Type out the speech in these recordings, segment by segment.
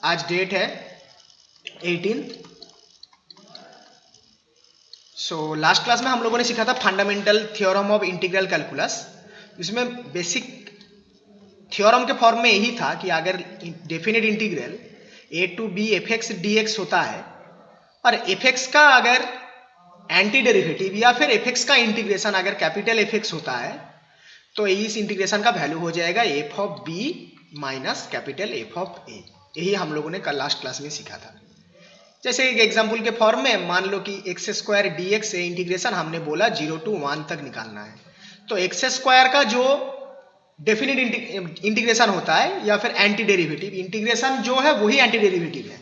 आज डेट है 18। So last class में हम लोगों ने सीखा था fundamental theorem of integral calculus. इसमें बेसिक थ्योरम के फॉर्म में यही था कि अगर definite integral a to b f x d x होता है और एफ एक्स का अगर एंटी डेरिवेटिव या फिर एफ एक्स का इंटीग्रेशन अगर कैपिटल एफ एक्स होता है तो इस इंटीग्रेशन का वैल्यू हो जाएगा F of b minus capital F of a. यही हम लोगों ने कल लास्ट क्लास में सीखा था। जैसे एक एग्जाम्पल के फॉर्म में मान लो कि x square D x integration हमने बोला 0 to 1 तक निकालना है, तो एक्स स्क्वायर का जो डेफिनेट इंटीग्रेशन होता है या फिर एंटी डेरिवेटिव इंटीग्रेशन जो है वही एंटी डेरिवेटिव है,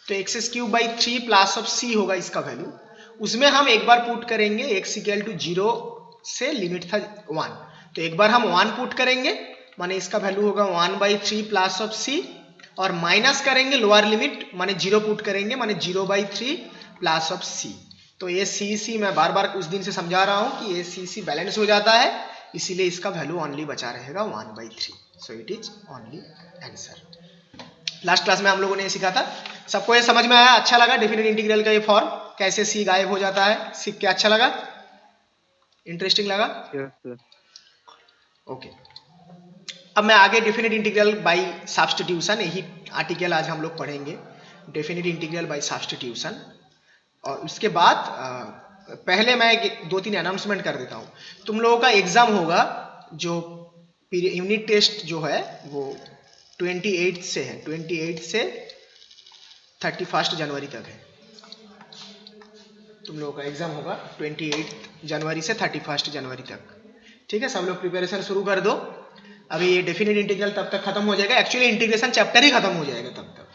तो x cube by 3 plus of C होगा इसका वैल्यू। उसमें हम एक बार पुट करेंगे एक्स इक्वल टू 0 से लिमिट था 1, तो एक बार हम 1 पुट करेंगे माने इसका वैल्यू होगा 1/3 प्लस ऑफ सी, और माइनस करेंगे लोअर लिमिट माने 0 पुट करेंगे माने 0/3 प्लस ऑफ सी। तो ये सी मैं बार बार उस दिन से समझा रहा हूं कि ये सी बैलेंस हो जाता है, इसीलिए इसका वैल्यू ओनली बचा रहेगा 1/3। So it is only answer. Last class में हम लोगों ने ये सीखा था। सबको ये समझ में आया? अच्छा लगा? डेफिनेट इंटीग्रल का ये फॉर्म कैसे सी गायब हो जाता है सीख के अच्छा लगा? इंटरेस्टिंग लगा? ओके। अब मैं आगे डेफिनेट इंटीग्रल बाय सब्स्टिट्यूशन, यही आर्टिकल आज हम लोग पढ़ेंगे, डेफिनेट इंटीग्रल बाय सब्स्टिट्यूशन। और उसके बाद पहले मैं 2-3 अनाउंसमेंट कर देता हूं। तुम लोगों का एग्जाम होगा जो यूनिट टेस्ट जो है वो 28 से है, 28 से 31 जनवरी तक है। तुम लोगों का एग्जाम होगा 28 जनवरी से 31 जनवरी तक। ठीक है, सब लोग प्रिपरेशन शुरू कर दो। अभी ये डेफिनेट इंटीग्रल तब तक खत्म हो जाएगा, एक्चुअली इंटीग्रेशन चैप्टर ही खत्म हो जाएगा तब तक।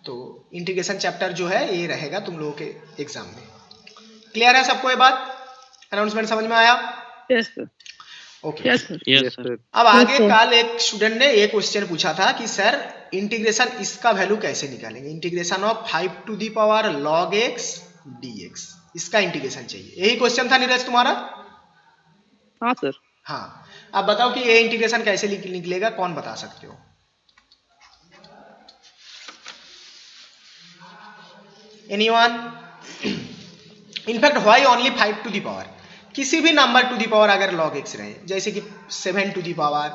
तो इंटीग्रेशन चैप्टर जो है ये रहेगा तुम लोगों के एग्जाम में। क्लियर है सबको ये बात? अनाउंसमेंट समझ में आया? Yes sir. Okay. Yes sir. अब आगे कल एक स्टूडेंट ने एक क्वेश्चन पूछा था कि सर इंटीग्रेशन इसका वैल्यू कैसे निकालेंगे, integration of 5 to the power log x dx, इसका इंटीग्रेशन चाहिए। यही क्वेश्चन था नीरज तुम्हारा? हाँ सर। हाँ, अब बताओ कि ये इंटीग्रेशन कैसे निकलेगा, कौन बता सकते हो? Anyone? In fact why only 5 to the power? किसी भी नंबर टू दी पावर अगर log x रहे, जैसे कि 7 to the power,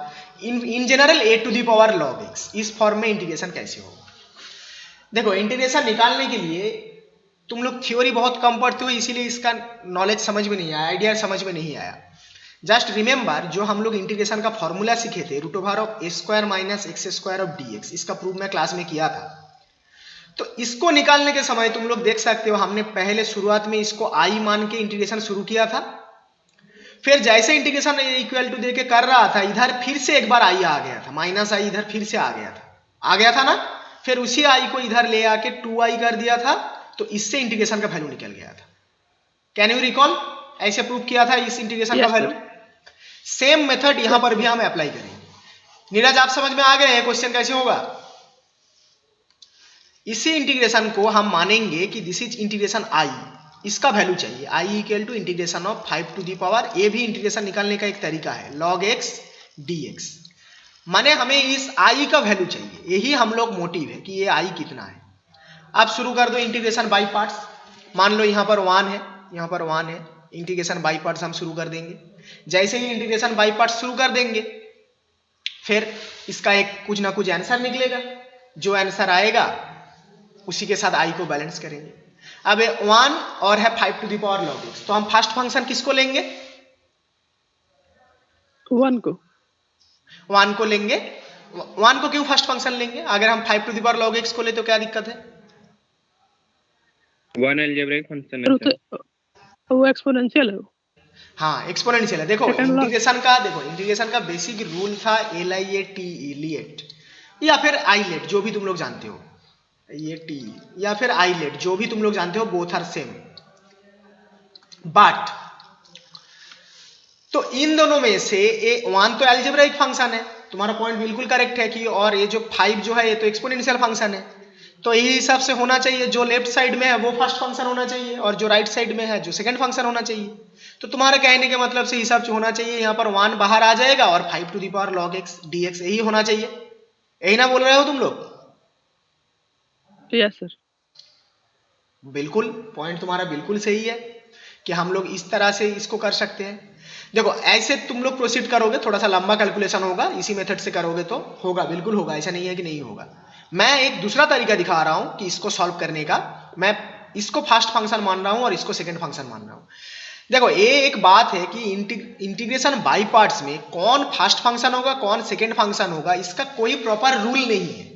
in general 8 to the power log x, इस फॉर्म में इंटीग्रेशन कैसे होगा? देखो, इंटीग्रेशन निकालने के लिए तुम लोग थ्योरी बहुत कम पढ़ते हो, इसीलिए इसका नॉलेज समझ में नहीं आया, आइडिया समझ में नहीं आया। जस्ट रिमेंबर जो हम लोग इंटीग्रेशन का फॉर्मूला सीखे थे, root over of a square minus x square of d x, इसका प्रूफ मैं क्लास में किया था। तो इसको निकालने के समय तुम लोग देख सकते हो हमने पहले शुरुआत में इसको आई मान के इंटीग्रेशन शुरू किया था, फिर जैसे इंटीग्रेशन इक्वल टू दे के कर रहा था इधर फिर से एक बार आई आ गया था, माइनस आई इधर फिर से आ गया था ना, फिर उसी आई को इधर ले आके 2i कर दिया था, तो इससे इंटीग्रेशन का वैल्यू निकल गया था। Can you recall? ऐसे प्रूव किया था इस इंटीग्रेशन का वैल्यू। सेम मेथड यहां पर भी हम अप्लाई करेंगे। नीरज आप समझ में आ गए हैं क्वेश्चन कैसे होगा? इसी इंटीग्रेशन को हम मानेंगे कि दिस इज इंटीग्रेशन आई, इसका वैल्यू चाहिए I equal to integration of 5 to the power, ये भी इंटीग्रेशन निकालने का एक तरीका है, log x dx, माने हमें इस आई का वैल्यू चाहिए, यही हम लोग मोटिव है कि ये आई कितना है। अब शुरू कर दो इंटीग्रेशन बाई पार्ट्स। मान लो यहाँ पर 1 है, यहाँ पर 1 है, इंटीग्रेशन बाई पार्ट्स हम शुरू कर देंगे। जैसे ही इंटीग्रेशन बाई पार्ट्स शुरू कर देंगे फिर इसका एक कुछ ना कुछ आंसर निकलेगा, जो आंसर आएगा उसी के साथ आई को बैलेंस करेंगे। अब 1 और है 5 to the power log x, तो हम फर्स्ट फंक्शन किसको लेंगे? 1 को। 1 को लेंगे। 1 को क्यों फर्स्ट फंक्शन लेंगे? अगर हम 5 to the power log x को ले तो क्या दिक्कत है? 1 अलजेब्रिक फंक्शन है सर, वो एक्सपोनेंशियल है। हाँ, एक्सपोनेंशियल है। देखो इंटीग्रेशन का बेसिक रूल था LIAT लिएट या फिर आईलेट, जो भी तुम लोग जानते हो, ये टी या फिर आईलेट जो भी तुम लोग जानते हो, बोथ आर सेम। बट तो इन दोनों में से 1 तो अलजेब्राइक फंक्शन है, तुम्हारा पॉइंट बिल्कुल करेक्ट है कि, और ये जो 5 जो है ये तो एक्सपोनेंशियल फंक्शन है, तो यही हिसाब से होना चाहिए, जो लेफ्ट साइड में है वो फर्स्ट फंक्शन होना चाहिए और जो राइट साइड में है जो सेकंड फंक्शन होना चाहिए। तो तुम्हारे कहने के मतलब से हिसाब से होना चाहिए यहाँ पर 1 बाहर आ जाएगा और 5 to the power log x dx यही होना चाहिए। यही ना बोल रहे हो तुम लोग? Yes, sir. बिल्कुल, पॉइंट तुम्हारा बिल्कुल सही है कि हम लोग इस तरह से इसको कर सकते हैं। देखो ऐसे तुम लोग प्रोसीड करोगे, थोड़ा सा लंबा कैलकुलेशन होगा, इसी मेथड से करोगे तो होगा, बिल्कुल होगा, ऐसा नहीं है कि नहीं होगा। मैं एक दूसरा तरीका दिखा रहा हूं कि इसको सॉल्व करने का। मैं इसको फर्स्ट फंक्शन मान रहा हूं और इसको सेकंड फंक्शन मान रहा हूं। देखो ये एक बात है कि इंटीग्रेशन बाई पार्ट्स में कौन फर्स्ट फंक्शन होगा कौन सेकंड फंक्शन होगा, इसका कोई प्रॉपर रूल नहीं है।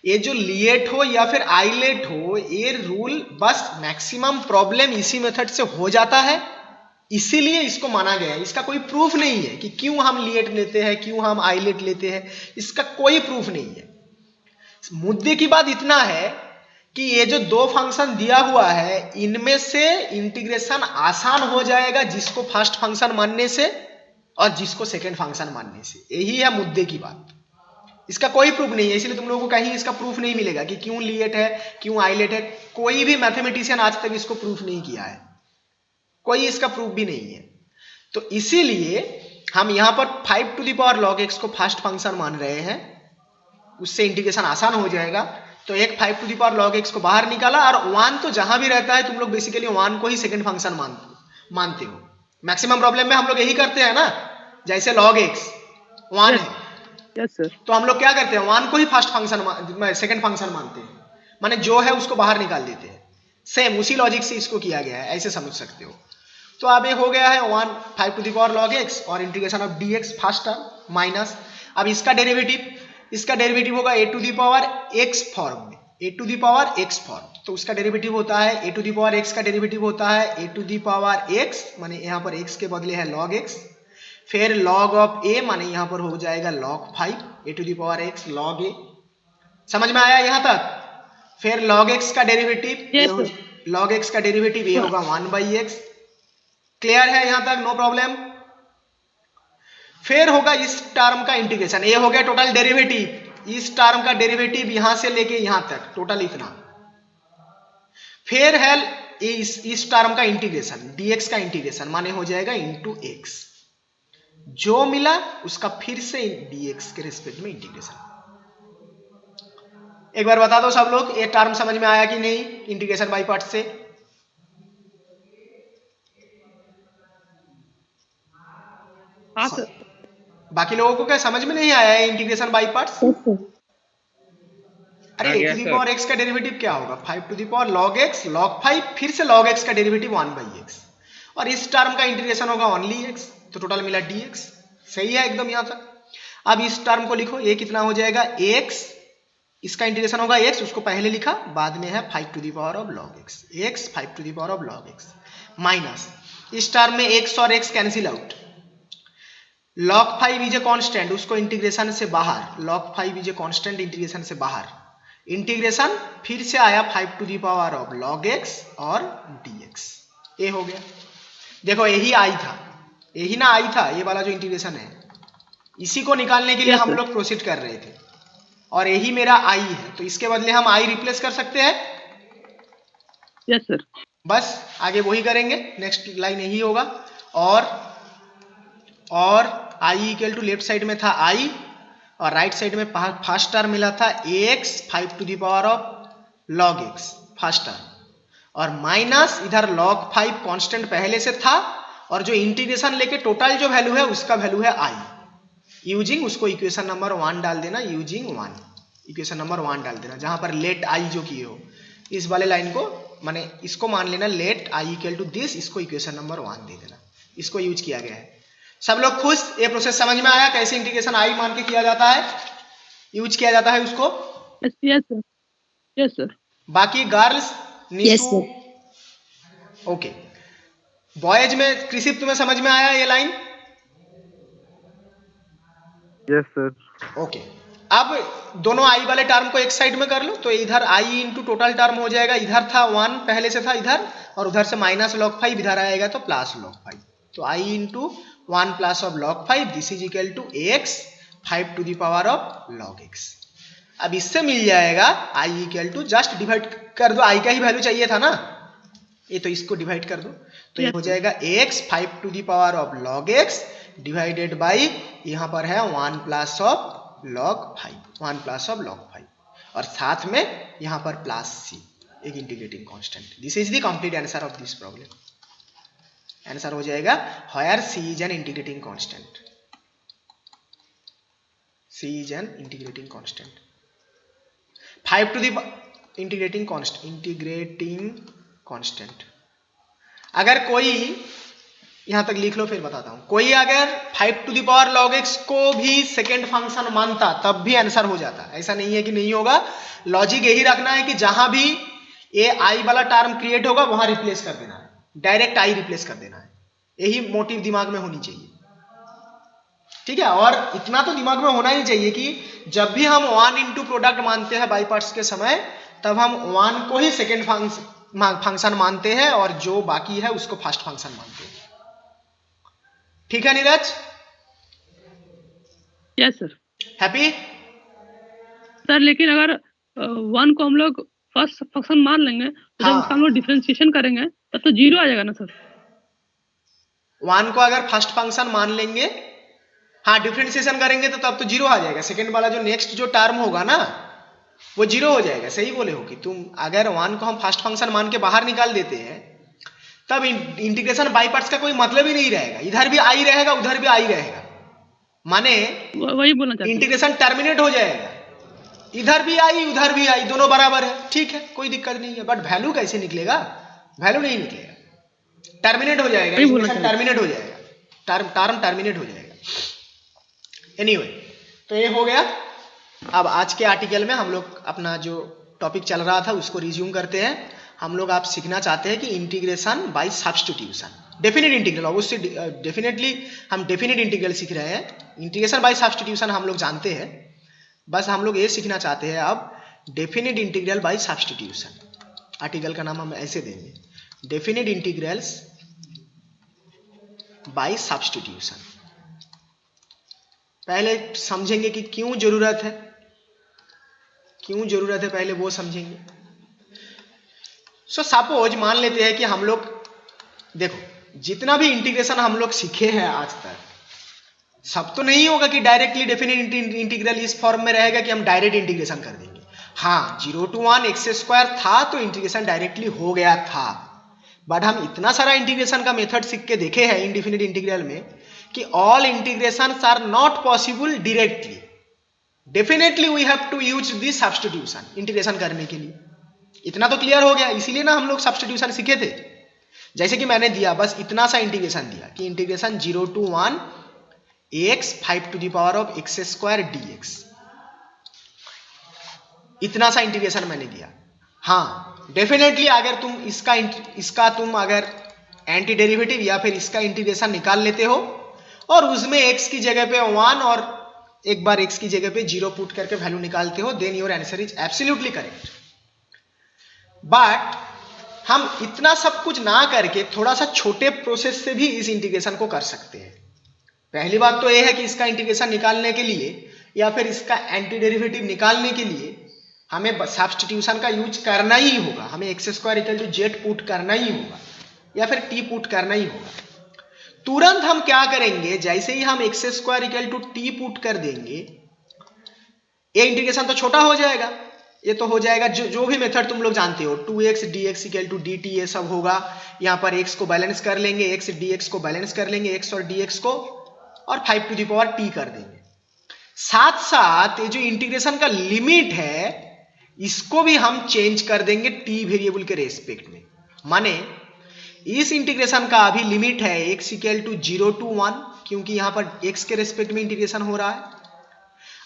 ये जो लिएट हो या फिर आइलेट हो, ये रूल बस मैक्सिमम प्रॉब्लम इसी मेथड से हो जाता है, इसीलिए इसको माना गया है। इसका कोई प्रूफ नहीं है कि क्यों हम लिएट लेते हैं, क्यों हम आइलेट लेते हैं, इसका कोई प्रूफ नहीं है। मुद्दे की बात इतना है कि ये जो दो फंक्शन दिया हुआ है, इनमें से इंटीग्रेशन आसान हो जाएगा जिसको फर्स्ट फंक्शन मानने से और जिसको सेकंड फंक्शन मानने से। यही है मुद्दे की बात। इसका कोई प्रूफ नहीं है, इसलिए तुम लोगों को कहीं इसका प्रूफ नहीं मिलेगा कि क्यों लिएट है, क्यों आइलेट है। कोई भी मैथमेटिशियन आज तक इसको प्रूफ नहीं किया है, कोई इसका प्रूफ भी नहीं है। तो इसीलिए हम यहां पर 5 to the power log x को फर्स्ट फंक्शन मान रहे हैं, उससे इंटीग्रेशन आसान हो जाएगा। तो एक 5 to the power log x को बाहर निकाला, और 1 तो जहां भी रहता है तुम लोग बेसिकली 1 को ही सेकंड फंक्शन मानते हो। मैक्सिमम प्रॉब्लम में हम लोग यही करते हैं ना, जैसे log x 1 है, Yes, sir. तो हम लोग क्या करते हैं, 1 को ही फर्स्ट फंक्शन सेकंड फंक्शन मानते हैं, माने जो है उसको बाहर निकाल देते हैं। सेम उसी लॉजिक से इसको किया गया है, ऐसे समझ सकते हो। तो अब ये हो गया है 1 5 to the power log x और integration of dx first term minus, अब इसका डेरिवेटिव होगा a to the power x form में, a to the power x form. तो उसका डेरिवेटिव होता है a to the power x का डेरिवेटिव होता है a to the power x, माने यहाँ पर x के बदले है log x, फिर log ऑफ a माने यहाँ पर हो जाएगा log 5, a to the power x log a। समझ में आया यहाँ तक? फिर log x का derivative Yes, sir. log x का डेरिवेटिव ये होगा 1/x। क्लियर है यहाँ तक? No problem. फिर होगा इस टर्म का इंटीग्रेशन, ये हो गया टोटल डेरिवेटिव, इस टर्म का डेरिवेटिव यहां से लेके यहां तक टोटल इतना। फिर है इस टर्म का इंटीग्रेशन, dx का इंटीग्रेशन माने हो जाएगा इंटू x, जो मिला उसका फिर से dx के रिस्पेक्ट में इंटीग्रेशन। एक बार बता दो सब लोग, ये टर्म समझ में आया कि नहीं इंटीग्रेशन बाई पार्ट से? हाँ सर। बाकी लोगों को क्या समझ में नहीं आया है इंटीग्रेशन बाई पार्ट्स? अरे आ a गया to the sir. Power x का डेरिवेटिव क्या होगा, 5 to the power log x log 5, फिर से log x का डेरिवेटिव 1/x, और इस टर्म का इंटीग्रेशन होगा ओनली x, तो टोटल मिला dx। सही है एकदम यहाँ तक। अब इस टर्म को लिखो, ये कितना हो जाएगा x, इसका इंटीग्रेशन होगा x, उसको पहले लिखा, बाद में है 5 to the power of log x, x 5 to the power of log x minus, इस टर्म में x और x cancel out, log 5 is a constant, उसको इंटीग्रेशन से बाहर, log 5 is a constant integration से बाहर, इंटीग्रेशन फिर से आया 5 to the power of log x और dx, ये हो गया। देखो यही आई था, यही ना आई था, ये वाला जो इंटीग्रेशन है, इसी को निकालने के लिए Yes, हम sir. लोग प्रोसीड कर रहे थे, और यही मेरा आई है, तो इसके बदले हम आई रिप्लेस कर सकते हैं। Yes, sir. बस आगे वही करेंगे, नेक्स्ट लाइन यही होगा। और i equal to left side में था आई, और राइट साइड में फर्स्ट टर्म मिला था ax 5 to the power of log x first term, और माइनस इधर log 5 कांस्टेंट पहले से था, और जो इंटीग्रेशन लेके टोटल जो वैल्यू है उसका वैल्यू है i, यूजिंग उसको इक्वेशन नंबर 1 डाल देना, यूजिंग 1 इक्वेशन नंबर 1 डाल देना, जहां पर लेट i जो किए हो, इस वाले लाइन को माने इसको मान लेना let i equal to this, इसको इक्वेशन नंबर 1 दे देना, इसको यूज किया गया है। सब लोग खुश? ये प्रोसेस समझ में आया कैसे इंटीग्रेशन आई मान के किया जाता है, यूज किया जाता है उसको? Yes, yes, sir. Yes, sir. बाकी गर्ल्स निशु, ओके, बॉयज में कृषिप तुम्हें समझ में आया ये लाइन? Yes, sir. ओके, अब दोनों आई वाले टर्म को एक साइड में कर लो, तो इधर आई इंटू टोटल टर्म हो जाएगा, इधर था 1 पहले से था इधर, और उधर से माइनस log 5 इधर आएगा तो प्लस log 5, तो I into 1 plus of log 5, this is equal to x 5 to the power of log x। अब इससे मिल जाएगा i equal to, just divide कर दो, i का ही वैल्यू चाहिए था ना, ये तो इसको डिवाइड कर दो, तो ये हो जाएगा x 5 to the power of log x divided by यहाँ पर है 1 plus of log 5, 1 plus of log 5, और साथ में यहां पर प्लस सी, एक integrating constant. This is the complete answer of this problem. Answer हो जाएगा where c is an integrating constant. C is an integrating constant. 5 to the integrating constant. अगर कोई, यहां तक लिख लो फिर बताता हूं, कोई अगर 5 to the power log x को भी सेकेंड फंक्शन मानता तब भी आंसर हो जाता। ऐसा नहीं है कि नहीं होगा। लॉजिक यही रखना है कि जहां भी ये आई वाला टर्म क्रिएट होगा वहां रिप्लेस कर देना है, डायरेक्ट आई रिप्लेस कर देना है। यही मोटिव दिमाग में होनी चाहिए, ठीक है। और इतना तो दिमाग में होना ही चाहिए कि जब भी हम 1 इंटू प्रोडक्ट मानते हैं बाई पार्ट्स के समय, तब हम 1 को ही सेकेंड फंक्शन मानते हैं और जो बाकी है उसको फर्स्ट फंक्शन मानते हैं। ठीक है Neeraj? Yes sir. Happy? Sir लेकिन अगर 1 को हम लोग फर्स्ट फंक्शन मान लेंगे तो जब उसका हम लोग डिफरेंशिएशन करेंगे तब तो 0 आ जाएगा ना सर? 1 को अगर फर्स्ट फंक्शन मान लेंगे, हाँ डिफरेंशिएशन करेंगे तो तब तो 0 आ जाएगा। सेकेंड वाला जो नेक्स्ट जो टर्म होगा ना वो 0 हो जाएगा। सही बोले हो कि तुम अगर 1 को हम फर्स्ट फंक्शन मान के बाहर निकाल देते हैं तब इंटीग्रेशन बाई पार्ट्स का कोई मतलब ही नहीं रहेगा। इधर भी आई रहेगा उधर भी आई रहेगा, माने वही बोलना चाहते हैं। इंटीग्रेशन टर्मिनेट हो जाएगा। इधर भी आई उधर भी आई, दोनों बराबर है, ठीक है, कोई दिक्कत नहीं है। बट वैल्यू कैसे निकलेगा? वैल्यू नहीं निकलेगा, टर्मिनेट हो जाएगा, इंटीग्रेशन टर्मिनेट हो जाएगा, टर्म टर्मिनेट हो जाएगा। एनीवे, तो ये हो गया। अब आज के आर्टिकल में हम लोग अपना जो टॉपिक चल रहा था उसको रिज्यूम करते हैं। हम लोग आप सीखना चाहते हैं कि integration by substitution, definite integral. Obviously definitely हम डेफिनेट इंटीग्रल सीख रहे हैं। इंटीग्रेशन बाय सब्स्टिट्यूशन हम लोग जानते हैं, बस हम लोग ये सीखना चाहते हैं अब definite integral by substitution. Article का नाम हम ऐसे देंगे, डेफिनेट इंटीग्रल्स बाय सब्स्टिट्यूशन। पहले समझेंगे कि क्यों जरूरत है, पहले वो समझेंगे। सो सपोज मान लेते हैं कि हम लोग, देखो जितना भी इंटीग्रेशन हम लोग सीखे हैं आज तक, सब तो नहीं होगा कि डायरेक्टली डेफिनेट इंटीग्रल इस फॉर्म में रहेगा कि हम डायरेक्ट इंटीग्रेशन कर देंगे। हाँ 0 to 1 x² था तो इंटीग्रेशन डायरेक्टली हो गया था। बट हम इतना सारा इंटीग्रेशन का मेथड सीख के देखे हैं इनडिफिनिट इंटीग्रल में कि all integrations are not possible directly. Definitely we have to use this substitution integration करने के लिए। इतना तो क्लियर हो गया, इसीलिए ना हम लोग सब्स्टिट्यूशन सीखे थे। जैसे कि मैंने दिया, बस इतना सा इंटीग्रेशन दिया कि integration 0 to 1 x 5 to the power of x² dx, इतना सा इंटीग्रेशन मैंने दिया। हाँ डेफिनेटली अगर तुम इसका तुम अगर एंटी डेरिवेटिव या फिर इसका इंटीग्रेशन निकाल लेते हो और उसमें x की जगह पे 1 और एक बार x की जगह पे 0 पुट करके वैल्यू निकालते हो, then your answer is absolutely correct. But हम इतना सब कुछ ना करके थोड़ा सा छोटे प्रोसेस से भी इस इंटीग्रेशन को कर सकते हैं। पहली बात तो यह है कि इसका इंटीग्रेशन निकालने के लिए या फिर इसका एंटी डेरिवेटिव निकालने के लिए हमें सब्स्टिट्यूशन का यूज करना ही होगा। हमें x² z पुट करना ही होगा या फिर t पुट करना ही होगा। तुरंत हम क्या करेंगे, जैसे ही हम x² t पुट कर देंगे, ये इंटीग्रेशन तो छोटा हो जाएगा। ये तो हो जाएगा जो भी मेथड तुम लोग जानते हो, 2x dx dt, ये सब होगा। यहाँ पर x को बैलेंस कर लेंगे, x dx को बैलेंस कर लेंगे, x और dx को, और 5 to the power t कर देंगे। साथ साथ ये जो इंटीग्रेशन का लिमिट है इसको भी हम चेंज कर देंगे t वेरिएबल के रेस्पेक्ट में। माने इस इंटीग्रेशन का अभी लिमिट है x = 0 to 1, क्योंकि यहां पर x के रेस्पेक्ट में इंटीग्रेशन हो रहा है।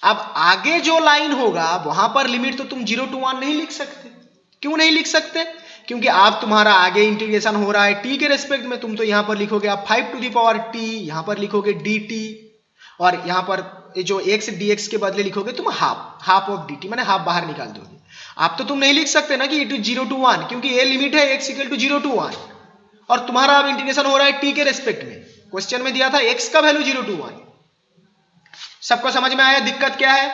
अब आगे जो लाइन होगा वहां पर लिमिट तो तुम 0 to 1 नहीं लिख सकते। क्यों नहीं लिख सकते? क्योंकि आप तुम्हारा आगे इंटीग्रेशन हो रहा है t के रेस्पेक्ट में, तुम तो यहां पर लिखोगे आप 5 to the power t, यहां पर लिखोगे dt, और यहां पर जो x dx के बदले लिखोगे तुम हाफ ऑफ dt, माने हाफ बाहर निकाल दोगे। आप तो तुम नहीं लिख सकते ना कि इट इज 0 to 1, क्योंकि ये लिमिट है x = 0 to 1 और तुम्हारा अब इंटीग्रेशन हो रहा है t के रेस्पेक्ट में। क्वेश्चन में दिया था x का वैल्यू 0 to 1। सबको समझ में आया दिक्कत क्या है?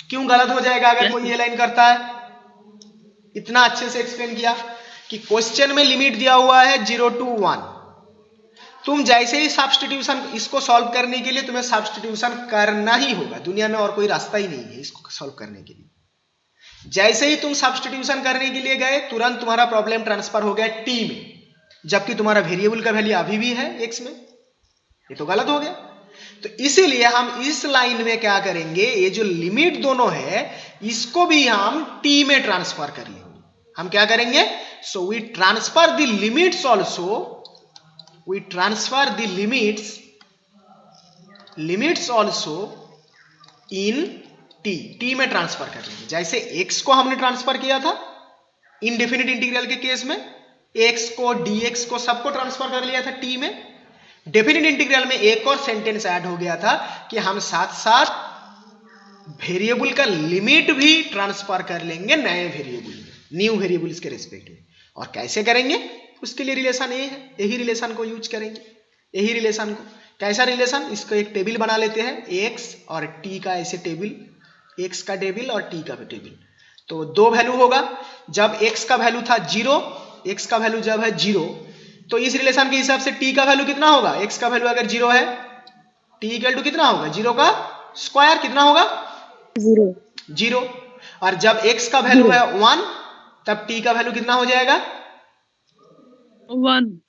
क्यों गलत हो जाएगा अगर कोई ये लाइन करता है? इतना अच्छे से एक्सप्लेन किया कि क्वेश्चन में लिमिट दिया हुआ है 0 to 1। तुम जैसे ही सब्स्टिट्यूशन, इसको सॉल्व करने के लिए तुम्हें सब्स्टिट्यूशन करना ही होगा, दुनिया में और कोई रास्ता ही नहीं है इसको सॉल्व करने के लिए। जैसे ही तुम सब्स्टिट्यूशन करने के लिए गए तुरंत तुम्हारा प्रॉब्लम ट्रांसफर हो गया टी में, जबकि तुम्हारा वेरिएबल का वैल्यू अभी भी है एक्स में। ये तो गलत हो गया। तो इसीलिए हम इस लाइन में क्या करेंगे, ये जो लिमिट दोनों है इसको भी हम टी में ट्रांसफर कर लेंगे। हम क्या करेंगे, so we transfer the limits also, we transfer the limits also in t, t में ट्रांसफर कर लेंगे। जैसे एक्स को हमने ट्रांसफर किया था इनडेफिनिट इंटीग्रल के केस में, एक्स को डीएक्स को सबको ट्रांसफर कर लिया था टी में। डेफिनिट इंटीग्रल में एक और सेंटेंस ऐड हो गया था कि हम साथ साथ वेरिएबल का लिमिट भी ट्रांसफर कर लेंगे नए वेरिएबल में, न्यू वेरिएबल्स के रेस्पेक्ट में। और कैसे करेंगे, उसके लिए रिलेशन ये है, यही रिलेशन को यूज करेंगे, यही रिलेशन को। कैसा रिलेशन, इसको एक टेबल बना लेते हैं, एक्स और टी का ऐसे टेबल, एक्स का टेबल और टी का भी टेबल। तो दो वैल्यू होगा, जब एक्स का वैल्यू था 0, एक्स का वैल्यू जब है 0, तो इस रिलेशन के हिसाब से टी का वैल्यू कितना होगा, एक्स का वैल्यू अगर 0 है, टी इक्वल टू कितना होगा, 0 का स्क्वायर कितना होगा, 0। और जब एक्स का वैल्यू है 1, तब टी का वैल्यू कितना हो जाएगा, 1।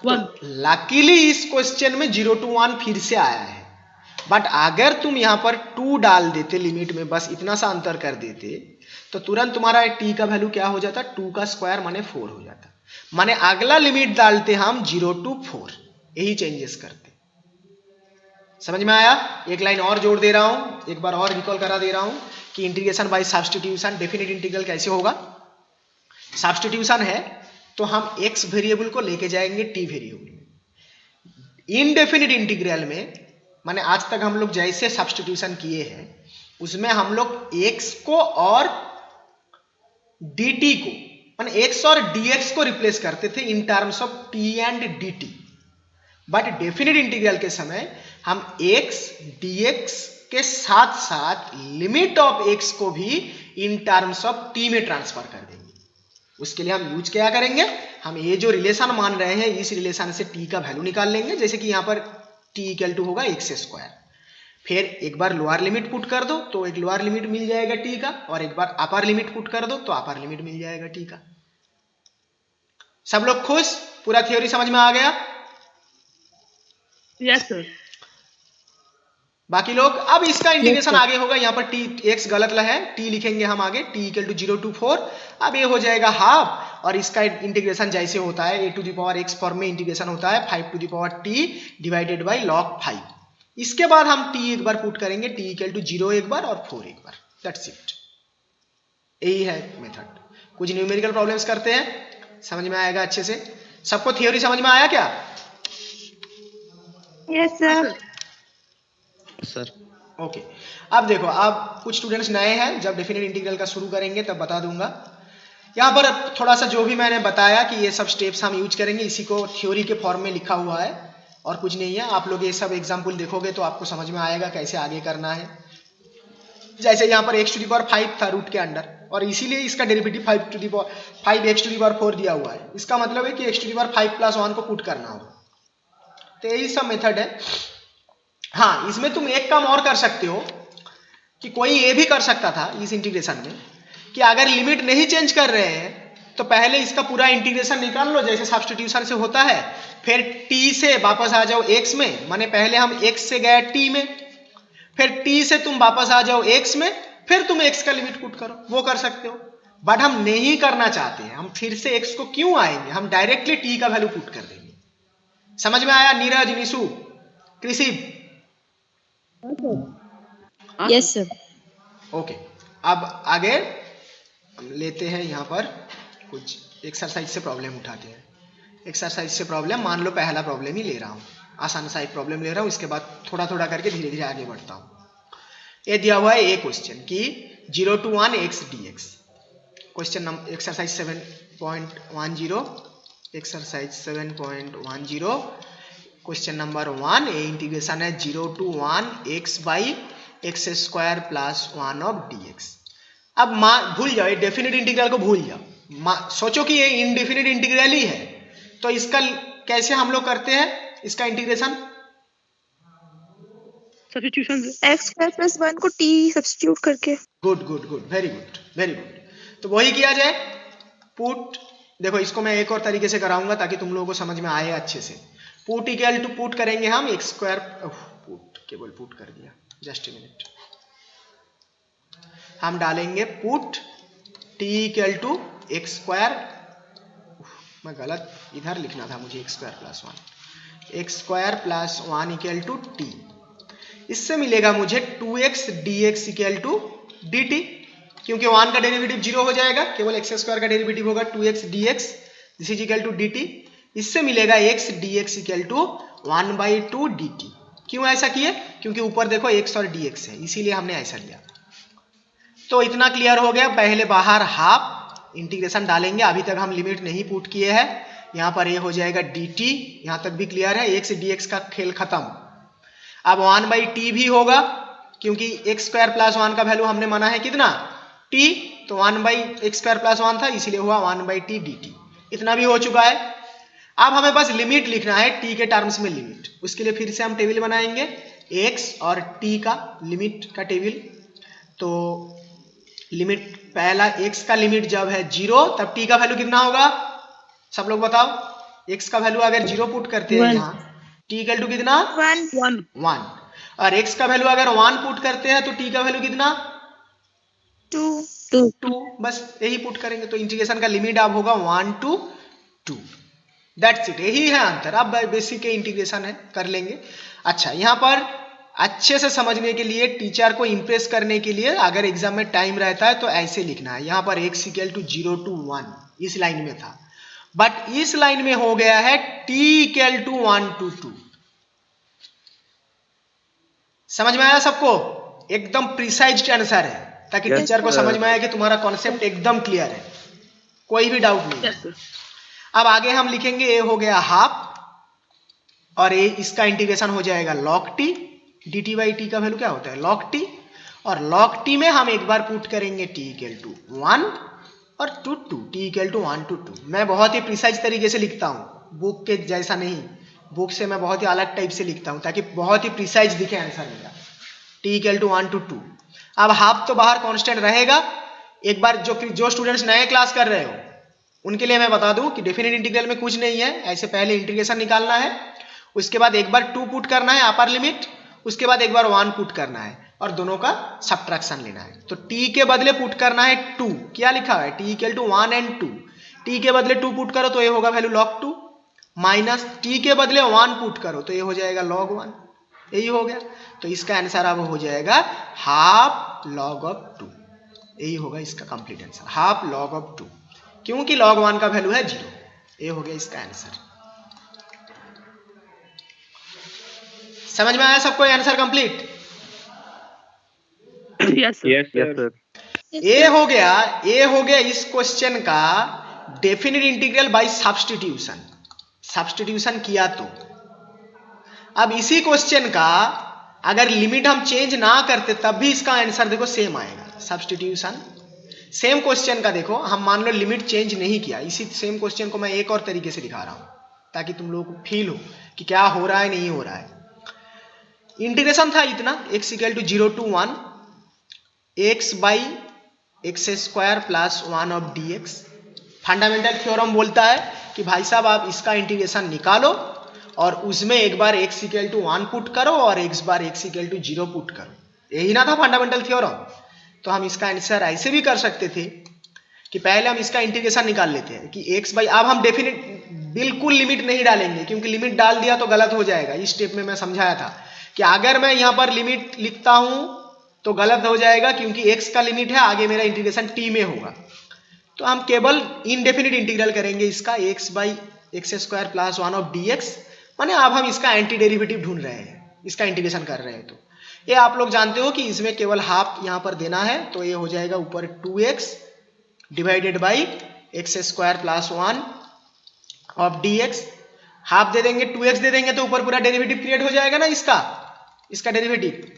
तो लकीली इस क्वेश्चन में 0 to 1 फिर से आया है। बट अगर तुम यहां पर 2 डाल देते लिमिट में, बस इतना सा अंतर कर देते, तो तुरंत तुम्हारा टी का वैल्यू क्या हो जाता, 2 का स्क्वायर माने 4 हो जाता। माने अगला लिमिट डालते हम 0 to 4, यही चेंजेस करते। समझ में आया? एक लाइन और जोड़ दे रहा हूं, एक बार और रिकॉल करा दे रहा हूं कि integration by substitution definite integral कैसे होगा। सब्स्टिट्यूशन है तो हम x वेरिएबल को लेके जाएंगे t वेरिएबल में। इनडेफिनिट इंटीग्रल में माने आज तक हम लोग जैसे सब्स्टिट्यूशन किए हैं उसमें हम लोग x को और dt को माने x और dx को रिप्लेस करते थे in terms of t and dt। But definite integral के समय हम x dx के साथ साथ लिमिट ऑफ x को भी इन टर्म्स ऑफ t में ट्रांसफर कर देंगे। उसके लिए हम यूज क्या करेंगे, हम ये जो रिलेशन मान रहे हैं इस रिलेशन से t का वैल्यू निकाल लेंगे। जैसे कि यहां पर t इक्वल टू होगा x स्क्वायर, फिर एक बार लोअर लिमिट पुट कर दो तो एक लोअर लिमिट मिल जाएगा t का, और एक बार अपर लिमिट पुट कर दो तो अपर लिमिट मिल जाएगा t का। सब लोग खुश? पूरा थ्योरी समझ में आ गया? Yes sir. बाकी लोग, अब इसका इंटीग्रेशन आगे होगा, यहाँ पर टी एक्स गलत है, टी लिखेंगे हम आगे, टी इक्वल टू 0 to 4। अब ये हो जाएगा हाफ, और इसका इंटीग्रेशन जैसे होता है a to the power x form में इंटीग्रेशन होता है 5 to the power t divided by log 5। इसके बाद हम t एक बार पुट करेंगे, t इक्वल टू 0 एक बार और 4 एक बार, दैट्स इट। यही है मेथड। कुछ न्यूमेरिकल प्रॉब्लम्स करते हैं, समझ में आएगा अच्छे से। सबको थ्योरी समझ में आया क्या? Yes sir. Sir okay. अब देखो, अब कुछ स्टूडेंट्स नए हैं, जब डेफिनेट इंटीग्रल का शुरू करेंगे तब बता दूंगा। यहाँ पर थोड़ा सा जो भी मैंने बताया कि ये सब स्टेप्स हम यूज करेंगे, इसी को थ्योरी के फॉर्म में लिखा हुआ है और कुछ नहीं है। आप लोग ये सब एग्जाम्पल देखोगे तो आपको समझ में आएगा कैसे आगे करना है। जैसे यहाँ पर x टू द पावर 5 था रूट के अंडर, और इसीलिए इसका derivative 5x to the power 4 दिया हुआ है। इसका मतलब है कि x to the power 5 plus 1 को पुट करना होगा। तो यही सब मेथड है। हाँ, इसमें तुम एक काम और कर सकते हो कि कोई ये भी कर सकता था इस इंटीग्रेशन में कि अगर लिमिट नहीं चेंज कर रहे हैं तो पहले इसका पूरा इंटीग्रेशन निकाल लो जैसे सब्स्टिट्यूशन से होता है, फिर t से वापस आ जाओ x में, माने पहले हम x से गए t में, फिर t से तुम वापस आ जाओ x में, फिर तुम x का लिमिट पुट करो, वो कर सकते हो। बट हम नहीं करना चाहते हैं, हम फिर से x को क्यों आएंगे, हम डायरेक्टली t का वैल्यू पुट कर देंगे। समझ में आया नीरज, निशु, कृषि? Yes sir. ओके। अब आगे हम लेते हैं, यहाँ पर कुछ एक्सरसाइज से प्रॉब्लम उठाते हैं। एक्सरसाइज से प्रॉब्लम, मान लो पहला प्रॉब्लम ही ले रहा हूँ, आसान सा एक प्रॉब्लम ले रहा हूँ, इसके बाद थोड़ा थोड़ा करके धीरे धीरे आगे बढ़ता हूँ। ये दिया हुआ है ये क्वेश्चन कि 0 to 1 x dx। Question number exercise 7.10, exercise 7.10, question number 1। ये इंटीग्रेशन है 0 to 1 x by x square plus 1 of dx। अब भूल जाओ, ये डेफिनेट इंटीग्रल को भूल जाओ, सोचो कि ये इनडेफिनेट इंटीग्रल ही है। तो इसका कैसे हम लोग करते हैं इसका इंटीग्रेशन? सब्स्टिट्यूशन से x स्क्वायर प्लस 1 को t सब्स्टिट्यूट करके। Good good good, very good. Very good. तो वही किया जाए, पुट, देखो इसको मैं एक और तरीके से कराऊंगा ताकि तुम लोगों को समझ में आए अच्छे से। पुट इक्वल टू, पुट करेंगे हम एक्स स्क्वायर, पुट केवल पुट कर दिया, जस्ट ए मिनट, हम डालेंगे put t equal to x square, मैं गलत इधर लिखना था मुझे, x square plus 1, x square plus 1 equal to t. इससे मिलेगा मुझे 2x dx equal to dt, क्योंकि 1 का डेरिवेटिव 0 हो जाएगा, केवल एक्स स्क्वायर का डेरिवेटिव होगा 2x dx, this is equal to dt। इससे मिलेगा x dx equal to 1/2 dt। क्यों ऐसा किए? क्योंकि ऊपर देखो x और dx है, इसीलिए हमने ऐसा लिया। तो इतना क्लियर हो गया। पहले बाहर हाफ इंटीग्रेशन डालेंगे, अभी तक हम लिमिट नहीं पुट किए हैं। यहाँ पर ये हो जाएगा dt, यहाँ तक भी क्लियर है, x dx का खेल खत्म। अब 1/t भी होगा, क्योंकि एक्स स्क्वायर प्लस 1 का वैल्यू हमने माना है कितना, t, तो 1/x स्क्वायर प्लस 1 था, इसीलिए हुआ 1/t dt। इतना भी हो चुका है। अब हमें बस लिमिट लिखना है, t के टर्म्स में लिमिट। उसके लिए फिर से हम टेबल बनाएंगे, x और t का लिमिट का टेबल। तो लिमिट, पहला x का लिमिट जब है 0, तब t का वैल्यू कितना होगा, सब लोग बताओ। x का वैल्यू अगर 0 पुट करते हैं यहाँ, t इक्वल टू कितना, 1। और x का वैल्यू अगर 1 पुट करते हैं तो t का वैल्यू कितना, 2। बस यही पुट करेंगे तो इंटीग्रेशन का लिमिट अब होगा 1 to 2। दैट्स इट, यही है आंसर। अब बेसिक के इंटीग्रेशन है, कर लेंगे। अच्छा, यहाँ पर अच्छे से समझने के लिए, टीचर को इंप्रेस करने के लिए, अगर एग्जाम में टाइम रहता है तो ऐसे लिखना है। यहाँ पर x इक्वल टू 0 to 1 इस लाइन में था, बट इस लाइन में हो गया है t इक्वल टू 1 to 2। समझ में आया सबको? एकदम प्रिसाइज्ड आंसर है, ताकि टीचर को समझ में आए कि तुम्हारा कॉन्सेप्ट एकदम क्लियर है, कोई भी डाउट नहीं है। अब आगे हम लिखेंगे, ये हो गया हाफ, और ये इसका इंटीग्रेशन हो जाएगा log t, dt by T का वैल्यू क्या होता है, log t। और log t में हम एक बार पुट करेंगे t इक्वल टू 1 और 2 t इक्वल टू 1 to 2। मैं बहुत ही प्रिसाइज तरीके से लिखता हूँ, बुक के जैसा नहीं, बुक से मैं बहुत ही अलग टाइप से लिखता हूँ ताकि बहुत ही प्रिसाइज दिखे आंसर मेरा। t equal to 1 to 2। अब हाफ तो बाहर कांस्टेंट रहेगा। एक बार जो स्टूडेंट्स नए क्लास कर रहे हो उनके लिए मैं बता दूं कि डेफिनेट इंटीग्रल में कुछ नहीं है, ऐसे पहले इंटीग्रेशन निकालना है, उसके बाद एक बार 2 पुट करना है अपर लिमिट, उसके बाद एक बार 1 पुट करना है, और दोनों का सब्ट्रैक्शन लेना है। तो t के बदले पुट करना है 2, क्या लिखा है, t equal to 1 and 2। t के बदले 2 पुट करो तो ये होगा वैल्यू log 2, माइनस t के बदले 1 पुट करो तो ये हो जाएगा log 1। यही हो गया। तो इसका आंसर अब हो जाएगा हाफ log ऑफ 2। यही होगा इसका complete answer, half log of 2, क्योंकि log 1 का वैल्यू है 0। ये हो गया इसका आंसर। समझ में आया सबको आंसर कंप्लीट? Yes sir. ये हो गया इस क्वेश्चन का definite integral by substitution. Substitution किया तो अब इसी क्वेश्चन का अगर लिमिट हम चेंज ना करते तब भी इसका आंसर देखो सेम आएगा। सब्स्टिट्यूशन सेम क्वेश्चन का देखो, हम मान लो लिमिट चेंज नहीं किया, इसी सेम क्वेश्चन को मैं एक और तरीके से दिखा रहा हूं ताकि तुम लोगों को फील हो कि क्या हो रहा है नहीं हो रहा है। इंटीग्रेशन था इतना, x equal to 0 to 1 x by x square plus 1 of dx। Fundamental theorem बोलता है कि भाई साहब आप इसका इंटीग्रेशन निकालो और उसमें एक बार x इक्वल टू 1 पुट करो और एक बार x इक्वल टू 0 पुट करो। यही ना था फंडामेंटल थ्योरम। तो हम इसका आंसर ऐसे भी कर सकते थे कि पहले हम इसका इंटीग्रेशन निकाल लेते हैं कि x बाई, अब हम डेफिनेट बिल्कुल लिमिट नहीं डालेंगे क्योंकि लिमिट डाल दिया तो गलत हो जाएगा। इस स्टेप में मैं समझाया था कि अगर मैं यहाँ पर लिमिट लिखता हूँ तो गलत हो जाएगा क्योंकि x का लिमिट है, आगे मेरा इंटीग्रेशन t में होगा। तो हम केवल इनडेफिनिट इंटीग्रल करेंगे इसका x by x square plus 1 of dx, माने अब हम इसका एंटी डेरिवेटिव ढूंढ रहे हैं, इसका इंटीग्रेशन कर रहे हैं। तो ये आप लोग जानते हो कि इसमें केवल हाफ यहाँ पर देना है, तो ये हो जाएगा ऊपर 2x divided by x square plus 1 of dx। Half दे देंगे, 2x दे देंगे तो ऊपर पूरा डेरिवेटिव क्रिएट हो जाएगा ना इसका डेरिवेटिव।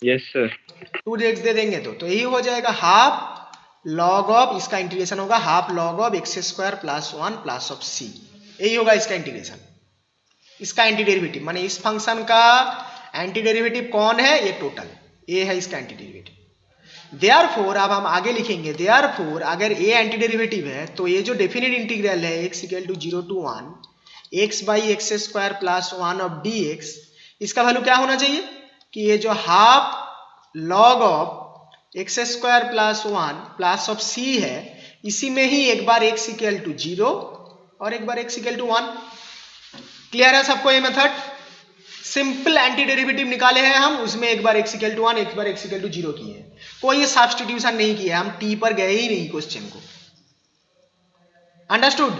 Yes sir. 2x दे देंगे तो यही हो जाएगा हाफ लॉग ऑफ, इसका इंटीग्रेशन होगा half log of x square plus 1 plus of c। यही होगा इसका इंटीग्रेशन, इसका एंटी डेरिवेटिव, माने इस फंक्शन का एंटी डेरिवेटिव कौन है, ये टोटल, ये है इसका एंटी डेरिवेटिव। देयरफॉर अब हम आगे लिखेंगे, देयरफॉर अगर ए एंटी डेरिवेटिव है तो ये जो डेफिनेट इंटीग्रल है x equal to 0 to 1 x by x square plus 1 of dx, इसका वैल्यू क्या होना चाहिए कि ये जो half log of x square plus 1 plus of c है, इसी में ही एक बार x इक्वल टू 0 और एक बार x इक्वल टू 1। क्लियर है सबको ये मेथड? सिंपल एंटी डेरिवेटिव निकाले हैं हम, उसमें एक बार x इक्वल टू 1 एक बार x इक्वल टू 0 किए हैं, कोई ये सब्स्टिट्यूशन नहीं किया, हम t पर गए ही नहीं क्वेश्चन को। अंडरस्टूड?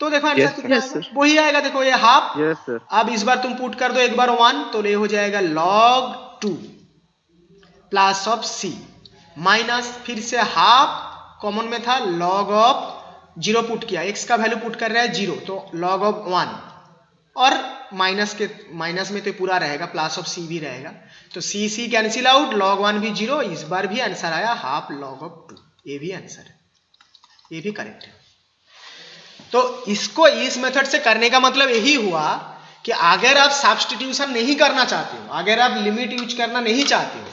तो देखो आंसर कितना आएगा, वही आएगा, देखो ये हाफ। अब इस बार तुम पुट कर दो एक बार 1 तो ये हो जाएगा log 2 plus of c minus फिर से हाफ कॉमन में था log ऑफ 0 पुट किया, x का वैल्यू पुट कर रहा है 0 तो log ऑफ 1 और माइनस में तो पूरा रहेगा, प्लस ऑफ c भी रहेगा तो c कैंसिल आउट, log 1 भी 0, इस बार भी आंसर आया हाफ log ऑफ 2, ये भी आंसर है, ये भी करेक्ट है। तो इसको इस मेथड से करने का मतलब यही हुआ कि अगर आप सब्स्टिट्यूशन नहीं करना चाहते हो, अगर आप लिमिट यूज करना नहीं चाहते हो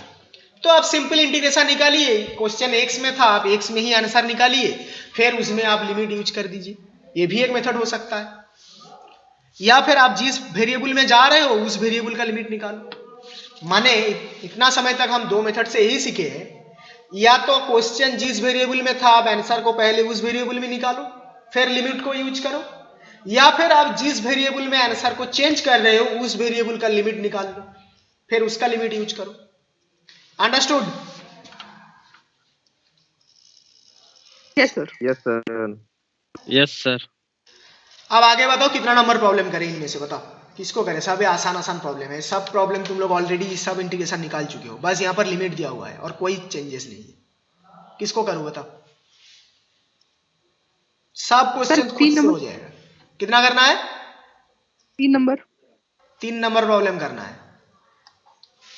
तो आप सिंपल इंटीग्रेशन निकालिए, क्वेश्चन x में था आप x में ही आंसर निकालिए, फिर उसमें आप लिमिट यूज कर दीजिए, ये भी एक मेथड हो सकता है। या फिर आप जिस वेरिएबल में जा रहे हो उस वेरिएबल का लिमिट निकालो। माने इतना समय तक हम दो मेथड से यही सीखे हैं, या तो क्वेश्चन जिस वेरिएबल में था आप आंसर को पहले उस वेरिएबल में निकालो फिर लिमिट को यूज करो, या फिर आप जिस वेरिएबल में आंसर को चेंज कर रहे हो उस वेरिएबल का लिमिट निकाल लो फिर उसका लिमिट यूज करो। Understood? Yes sir. Yes sir. Yes sir. अब आगे बताओ कितना नंबर प्रॉब्लम करें इनमें से, बताओ किसको करें? सब आसान आसान प्रॉब्लम है, सब प्रॉब्लम तुम लोग ऑलरेडी सब इंटीग्रेशन निकाल चुके हो, बस यहाँ पर लिमिट दिया हुआ है और कोई चेंजेस नहीं है। किसको करूँ बताओ? सब क्वेश्चन खुद से हो जाएगा। कितना करना है? 3 नंबर। 3 नंबर प्रॉब्लम करना है।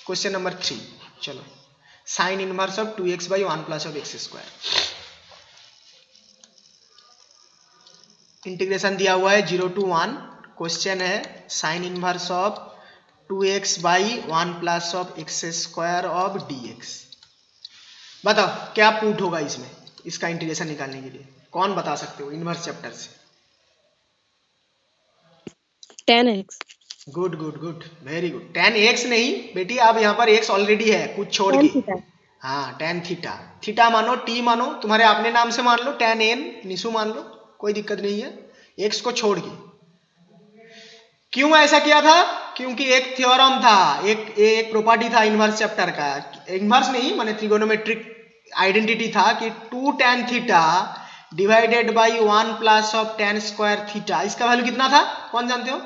क्वेश्चन नंबर 3, चलो sign inverse of 2x by 1 plus of x square. Integration दिया हुआ है 0 to 1, क्वेश्चन है sign inverse of 2x by 1 plus of x square of dx। बताओ क्या पुट होगा इसमें, इसका इंटीग्रेशन निकालने के लिए कौन बता सकते हो इनवर्स चैप्टर से? tan x। Good good good, very good. tan x नहीं बेटी, अब यहाँ पर x ऑलरेडी है कुछ छोड़ के। हाँ tan थीटा, थीटा मानो t मानो, तुम्हारे अपने नाम से मान लो, tan n निशु मान लो, कोई दिक्कत नहीं है, x को छोड़ के। क्यों ऐसा किया था? क्योंकि एक थ्योरम था, एक प्रॉपर्टी था इनवर्स चैप्टर का, इनवर्स नहीं माने ट्रिगोनोमेट्रिक आइडेंटिटी था कि 2 tan theta divided by 1 plus of tan square theta, इसका वैल्यू कितना था कौन जानते हो?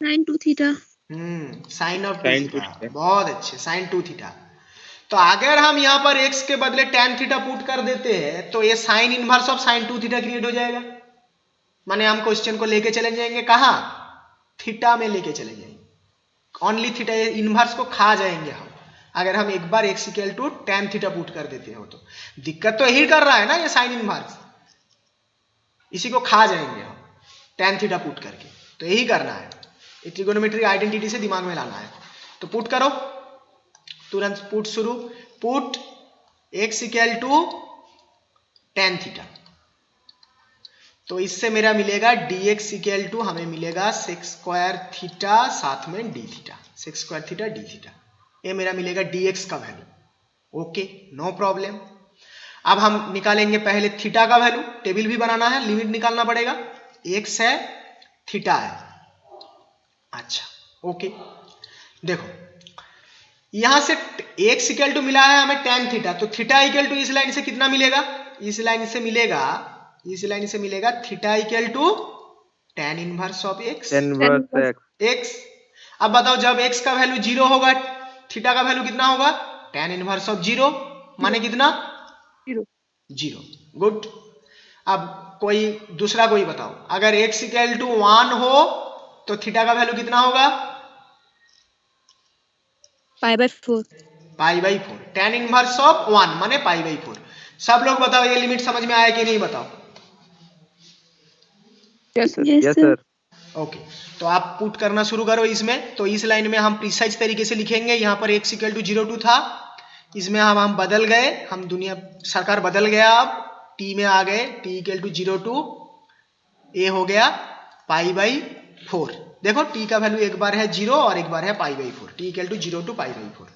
sin 2 theta. Sine of 2 theta, बहुत अच्छे, साइन 2 थीटा। तो अगर हम यहाँ पर x के बदले tan थीटा पुट कर देते हैं तो ये sign inverse of sine 2 theta create हो जाएगा। माने हम क्वेश्चन को लेके चले जाएंगे कहाँ? थीटा में लेके चले जाएंगे, ओनली थीटा, इनवर्स को खा जाएंगे हम अगर हम एक बार x equal to tan theta put कर देते हो। तो दिक्कत तो यही कर रहा है ना ये साइन इनवर्स, इसी को खा जाएंगे हम tan थीटा पुट करके, तो यही करना है, ट्रिगोनोमेट्रिक आइडेंटिटी से दिमाग में लाना है। तो पुट करो, तुरंत पुट शुरू, put x equal to tan theta, तो इससे मेरा मिलेगा dx इक्वल टू हमें मिलेगा sec स्क्वायर थीटा साथ में d theta, sec square theta d theta, ये मेरा मिलेगा dx का वैल्यू। Okay no problem. अब हम निकालेंगे पहले थीटा का वैल्यू, टेबल भी बनाना है, लिमिट निकालना पड़ेगा, x है थीटा है। अच्छा ओके, देखो यहां से x इक्वल टू मिला है हमें tan थीटा, तो थीटा इक्वल टू इस लाइन से कितना मिलेगा? इस लाइन से मिलेगा, इस लाइन से मिलेगा theta equal to tan inverse of x। x अब बताओ जब x का वैल्यू 0 होगा थीटा का वैल्यू कितना होगा? tan इनवर्स ऑफ 0 माने कितना? 0। गुड। अब कोई दूसरा कोई बताओ, अगर x इक्वल टू 1 हो तो थीटा का वैल्यू कितना होगा? π/4। π/4, tan इनवर्स ऑफ 1 माने π/4। सब लोग बताओ ये लिमिट समझ में आया कि नहीं बताओ? Yes sir. ओके, तो आप पुट करना शुरू करो इसमें। तो इस लाइन में हम प्रिसाइज तरीके से लिखेंगे, यहाँ पर x इक्वल टू 0 2 था इसमें हम बदल गए, हम दुनिया सरकार बदल गया, अब टी में आ गए, टी इक्वल टू 0 टू ए हो गया π/4। देखो टी का वैल्यू एक बार है 0 और एक बार है π/4, टी इक्वल टू 0 टू π/4।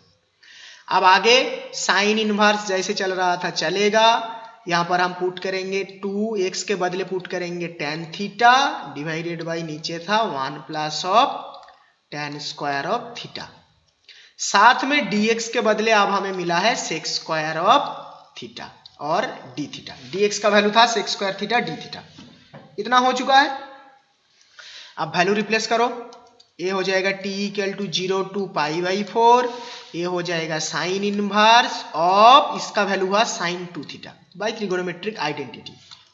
अब आगे साइन इनवर्स जैसे चल रहा था चलेगा, यहां पर हम पुट करेंगे 2x के बदले पुट करेंगे tan थीटा डिवाइडेड बाई नीचे था 1 plus of tan square of theta, साथ में dx के बदले अब हमें मिला है sec स्क्वायर ऑफ थीटा और d थीटा। dx का वैल्यू था sec square theta d theta, इतना हो चुका है। अब वैल्यू रिप्लेस करो, ए हो जाएगा t इक्वल टू 0 टू π/4, ये हो जाएगा साइन इनवर्स ऑफ, इसका वैल्यू हुआ sin 2 theta by trigonometric identity,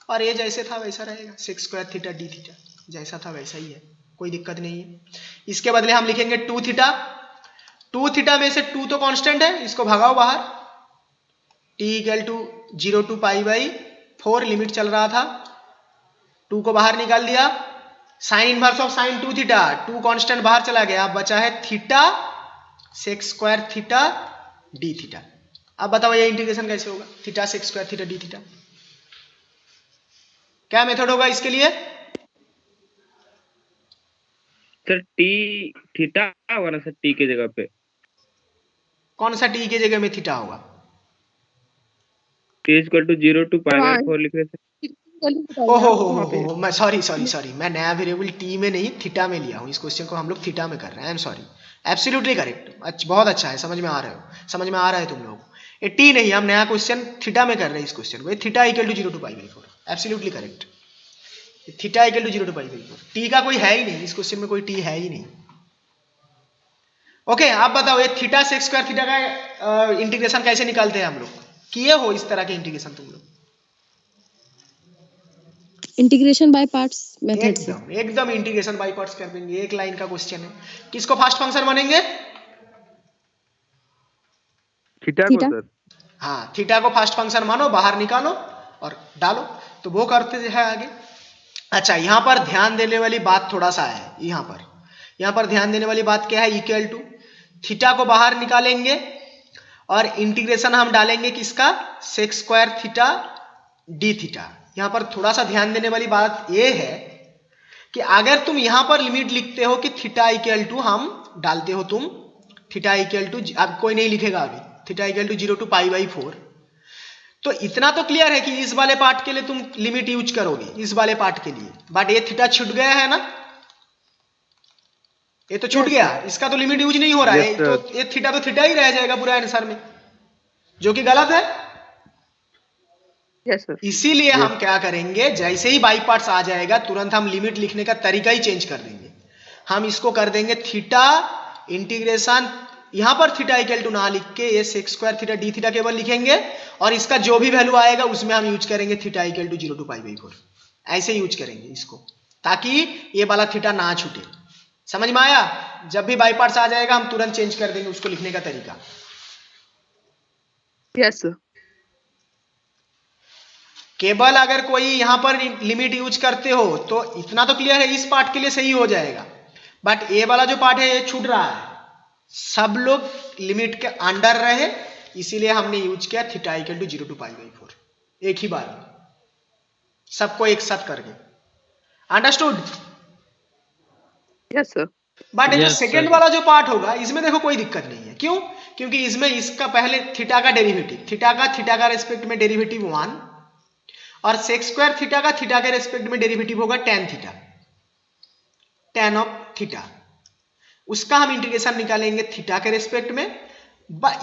और ये जैसे था वैसा रहेगा, sec square theta d theta जैसा था वैसा ही है, कोई दिक्कत नहीं है। इसके बदले हम लिखेंगे 2 थीटा, 2 थीटा में से 2 तो कांस्टेंट है, इसको भगाओ बाहर, t equal to 0 to π/4 limit चल रहा था, 2 को बाहर निकाल दिया, sine inverse of sine 2 theta, 2 constant बाहर चला गया, अब बचा है theta sec square theta d theta. अब बताओ ये इंटीग्रेशन कैसे होगा, theta sec square theta d theta, क्या मेथड होगा इसके लिए? सर टी थीटा होगा ना सर, टी के जगह पे कौन सा t की जगह में थीटा होगा? t इक्वल टू 0 टू π/4 लिख रहे थे। ओहो मैं सॉरी मैं नया वेरिएबल t में नहीं थीटा में लिया हूँ, इस क्वेश्चन को हम लोग थीटा में कर रहे हैं, I am sorry. Absolutely correct, बहुत अच्छा है, समझ में आ रहा है तुम लोग, ये t नहीं, हम नया क्वेश्चन थीटा में कर रहे हैं इस क्वेश्चन को, theta equal to 0 to π/4, absolutely correct, theta equal to 0 to π/4, t का कोई है ही नहीं इस क्वेश्चन में, कोई t है ही नहीं। ओके आप बताओ ये थीटा sec स्क्वायर थीटा का इंटीग्रेशन कैसे निकालते हैं हम लोग, किए हो इस तरह के इंटीग्रेशन तुम लोग? इंटीग्रेशन बाय पार्ट्स मेथड से एकदम इंटीग्रेशन बाय पार्ट्स कर देंगे, एक लाइन का क्वेश्चन है। किसको फर्स्ट फंक्शन मानेंगे? थीटा को सर, हाँ थीटा को फर्स्ट फंक्शन मानो, बाहर निकालो और डालो, तो वो करते हैं आगे। अच्छा यहाँ पर ध्यान देने वाली बात थोड़ा सा है, यहाँ पर ध्यान देने वाली बात क्या है, इक्वल टू थीटा को बाहर निकालेंगे और इंटीग्रेशन हम डालेंगे किसका, sec square theta d theta. यहाँ पर थोड़ा सा ध्यान देने वाली बात ये है कि अगर तुम यहाँ पर लिमिट लिखते हो कि थीटा इक्वल टू, हम डालते हो तुम थीटा इक्वल टू, अब कोई नहीं लिखेगा अभी, थीटा इक्वल टू 0 टू π/4, तो इतना तो क्लियर है कि इस वाले पार्ट के लिए तुम लिमिट यूज करोगे, इस वाले पार्ट के लिए, बट ये थीटा छूट गया है ना, ये तो छूट गया, इसका तो लिमिट यूज नहीं हो रहा है, तो ये थीटा तो थीटा ही रह जाएगा पूरा आंसर में, जो कि गलत है। Yes sir. इसीलिए हम क्या करेंगे, जैसे ही बाई पार्ट्स आ जाएगा तुरंत हम लिमिट लिखने का तरीका ही चेंज कर देंगे, हम इसको कर देंगे थीटा इंटीग्रेशन, यहां पर थीटा इक्वल टू ना लिख के ये sec square theta d theta केवल लिखेंगे, और इसका जो भी वैल्यू आएगा उसमें हम यूज करेंगे थीटा इक्वल टू 0 टू π/4, ऐसे यूज करेंगे इसको, ताकि ये वाला थीटा ना छूटे। समझ में आया? जब भी बाई पार्ट्स आ जाएगा हम तुरंत चेंज कर देंगे उसको लिखने का तरीका। Yes sir. केवल अगर कोई यहां पर लिमिट यूज करते हो तो इतना तो क्लियर है, इस पार्ट के लिए सही हो जाएगा, बट ये वाला जो पार्ट है ये छूट रहा है, सब लोग लिमिट के अंडर रहे, इसीलिए हमने यूज किया थीटा इक्वल टू 0 टू π/4, एक ही बार सबको एक साथ करके। अंडरस्टूड? Yes sir. बट जो सेकेंड वाला जो पार्ट होगा इसमें देखो कोई दिक्कत नहीं है, क्यों? क्योंकि इसमें इसका पहले थीटा का डेरिवेटिव, थीटा का रेस्पेक्ट में डेरिवेटिव 1, और sec स्क्वायर थीटा का थीटा के रेस्पेक्ट में डेरिवेटिव होगा tan theta, tan of theta, उसका हम इंटीग्रेशन निकालेंगे थीटा के रेस्पेक्ट में।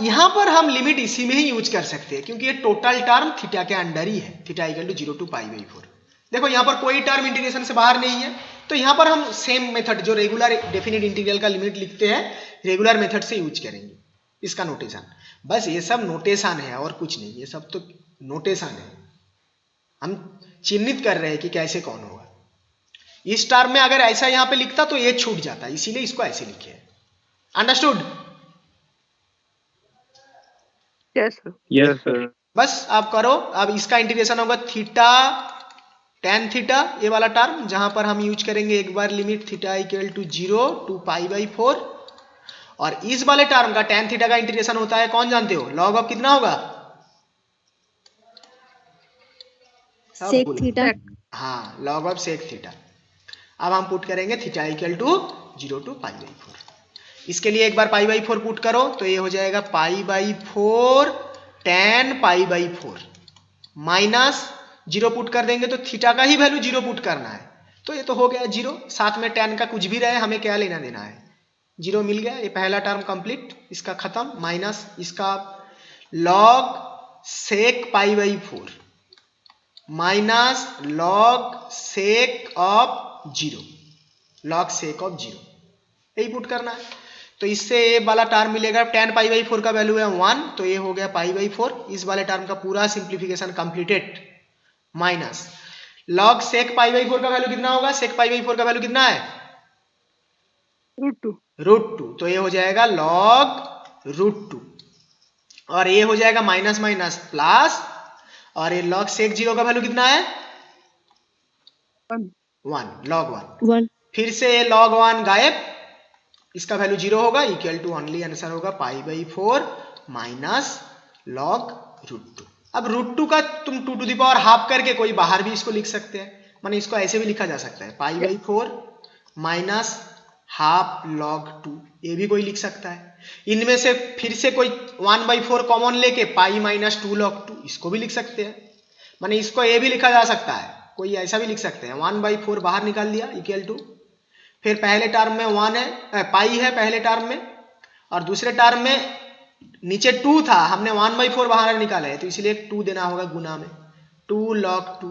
यहां पर हम लिमिट इसी में ही यूज कर सकते हैं, क्योंकि ये टोटल टर्म थीटा के अंडर ही है, थीटा इक्वल टू 0 टू π/4। देखो यहां पर कोई टर्म इंटीग्रेशन से बाहर नहीं है, तो यहां पर हम सेम मेथड जो रेगुलर डेफिनेट इंटीग्रल का लिमिट लिखते हैं रेगुलर मेथड से यूज करेंगे, इसका नोटेशन। बस ये सब नोटेशन है और कुछ नहीं, ये सब तो नोटेशन है, हम चिन्हित कर रहे हैं कि कैसे कौन होगा। इस टर्म में अगर ऐसा यहां पे लिखता तो ये छूट जाता, इसीलिए इसको ऐसे लिखे है। Understood? Yes sir. Yes sir. बस आप करो, अब इसका इंटीग्रेशन होगा थीटा tan थीटा, ये वाला टर्म जहां पर हम यूज करेंगे एक बार limit theta equal to 0 to π/4, और इस वाले टर्म का tan थीटा का इंटीग्रेशन होता है, कौन जानते हो, log ऑफ कितना होगा, sec theta हाँ log ऑफ सेक थीटा। अब हम पुट करेंगे थीटा इक्वल टू 0 to π/4। इसके लिए एक बार π/4 पुट करो तो ये हो जाएगा π/4 tan π/4 माइनस 0 पुट कर देंगे तो थीटा का ही वैल्यू 0 पुट करना है, तो ये तो हो गया 0, साथ में tan का कुछ भी रहे हमें क्या लेना देना है, 0 मिल गया, ये पहला टर्म कंप्लीट, इसका खत्म, माइनस इसका log sec π/4 minus log sec of 0, log sec of 0, यही पुट करना है। तो इससे ये वाला टर्म मिलेगा, tan π/4 का वैल्यू है 1, तो ये हो गया π/4, इस वाले टर्म का पूरा simplification completed, minus log sec π/4 का वैल्यू कितना होगा, sec π/4 का वैल्यू कितना है, √2, तो ये हो जाएगा log √2, और ये हो जाएगा माइनस माइनस प्लस, और ये log sec 0 का वैल्यू कितना है 1, log 1, फिर से ये log 1 गायब, इसका वैल्यू 0 होगा, इक्वल टू ओनली आंसर होगा π/4 माइनस log √2। अब √2 का तुम 2 to the power हाफ करके कोई बाहर भी इसको लिख सकते हैं, माने इसको ऐसे भी लिखा जा सकता है π/4 माइनस हाफ log 2, ये भी कोई लिख सकता है। इनमें से फिर से कोई 1/4 कॉमन लेके पाई माइनस 2 log 2, इसको भी लिख सकते हैं, माने इसको ये भी लिखा जा सकता है, कोई ऐसा भी लिख सकते हैं, 1/4 बाहर निकाल दिया इक्वल टू, फिर पहले टर्म में 1 है, पाई है पहले टर्म में, और दूसरे टर्म में नीचे 2 था, हमने 1/4 बाहर निकाला है तो इसलिए 2 देना होगा गुना में, 2 log 2,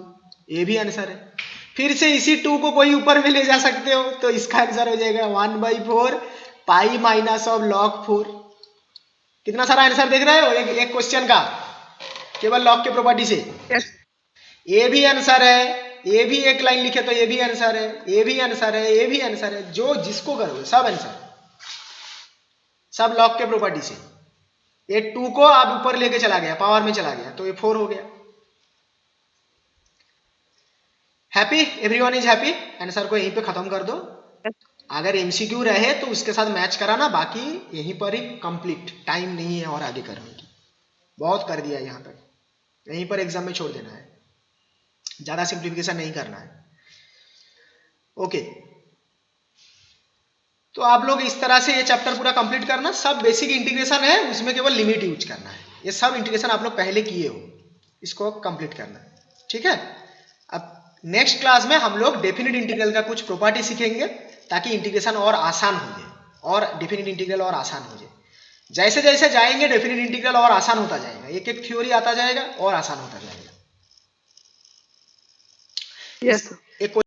ये भी आंसर है। फिर से इसी 2 को कोई ऊपर में ले जा सकते हो, तो इसका आंसर हो जाएगा 1/4 पाई माइनस ऑफ log 4। कितना सारा आंसर देख रहे हो एक क्वेश्चन का, केवल log के प्रॉपर्टी से, ये भी आंसर है, ये भी एक लाइन लिखे तो ये भी आंसर है, ये भी आंसर है, ये भी आंसर है, जो जिसको करोगे सब आंसर, सब log के प्रॉपर्टी से। ये 2 को आप ऊपर लेके चला गया, पावर में चला गया, तो ये 4 हो गया। Happy, everyone is happy, answer को यहीं पे खत्म कर दो, अगर एमसीक्यू रहे तो उसके साथ मैच कराना, बाकी यहीं पर ही कंप्लीट, टाइम नहीं है और आगे करने की, बहुत कर दिया यहाँ तक, यहीं पर एग्जाम में छोड़ देना है, ज्यादा सिंप्लीफिकेशन नहीं करना है। ओके, तो आप लोग इस तरह से ये चैप्टर पूरा कंप्लीट करना, सब बेसिक इंटीग्रेशन है, उसमें केवल लिमिट यूज करना है, ये सब इंटीग्रेशन आप लोग पहले किए हो, इसको कंप्लीट करना, ठीक है। अब नेक्स्ट क्लास में हम लोग डेफिनिट इंटीग्रल का कुछ प्रॉपर्टी सीखेंगे, ताकि इंटीग्रेशन और आसान हो जाए, और डेफिनिट इंटीग्रल और आसान हो जाए, जैसे जैसे जाएंगे डेफिनिट इंटीग्रल और आसान होता जाएगा, एक एक थ्योरी आता जाएगा और आसान होता जाएगा। यस एक